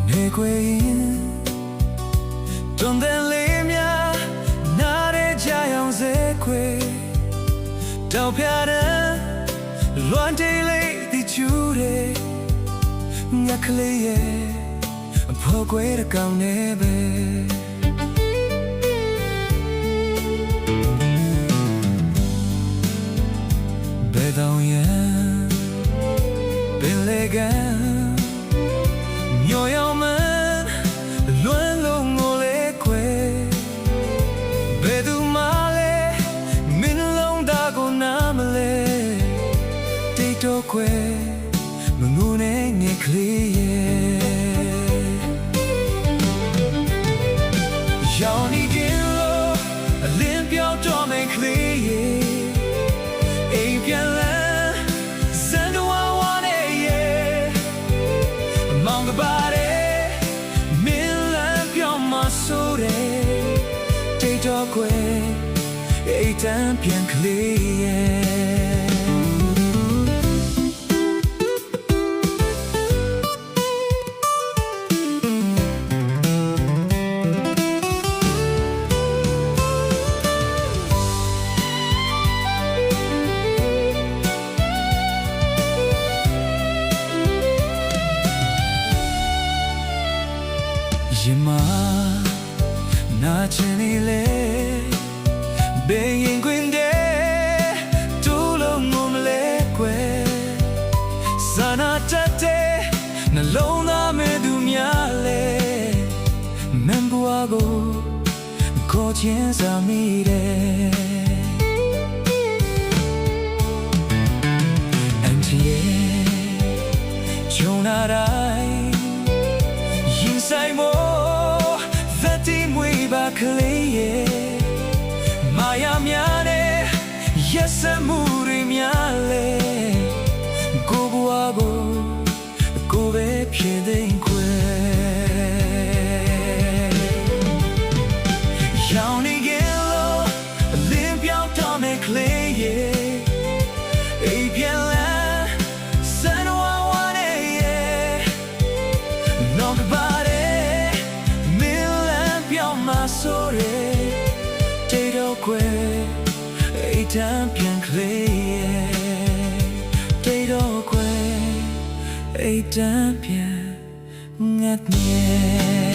နေခွေရင်တွန်တဲ့လေးများနားရဲကြအောင်စေခွေတောက်ပြတဲ့လွမ်းတေးလေးဒီချူတဲ့ငါကလေးရဲ့အဖို့ကွယ်ကောင်းနေပဲဘယ်တော့ရင်ပင်လေကညော်ရောင်မလွမ်းလုံးကိုလေခွေဘယ်သူမှလဲမင်းလုံးသားကိုနားမလဲတိတ်တော့ခွေမငုံနဲ့ငယ်ကလေးရဲ့ရောင်နေကြလို့အလင်းပြောင်းတော့မယ်ကလေးရဲ့အိမ်ပြန်လာစံတော်ဝါနဲ့ရဲ့မောင်ကပါတဲ့မင်းလမ်းပြောင်းမဆိုးတဲ့တိတ်တော့ခွေအိမ်တန်းပြန်ကလေးရဲ့ရင်မနာချင်နေလေဘေးရင်ခွင်တဲ့တူလုံးငုံလဲကွယ်စာနာတတ်တဲ့နှလုံးသားမဲ့သူများလဲမန်ဘွားကိုခေါ်ချင်စားမိတယ်အန်တီရဲ့ဂျုံနာတိုင်းရင်ဆိုင်မို့ဘာကလေးရဲ့မာယာများနဲ့ရက်စမှုတွေများလဲကိုဘွားကိုကိုပဲဖြစ်တဲ့ခွဲရောင်နေကြလို့အလင်းပြောင်းတော့မယ်ကလေးရဲ့အိမ်ပြန်လာစံတော်ဝါနဲ့ရဲ့နောက်ကပါဆိုရဲတိတ်တော့ခွေအိမ်တန်းပြန်ကလေးရဲ့တိတ်တော့ခွေအိမ်တန်းပြန်ငတ်နေ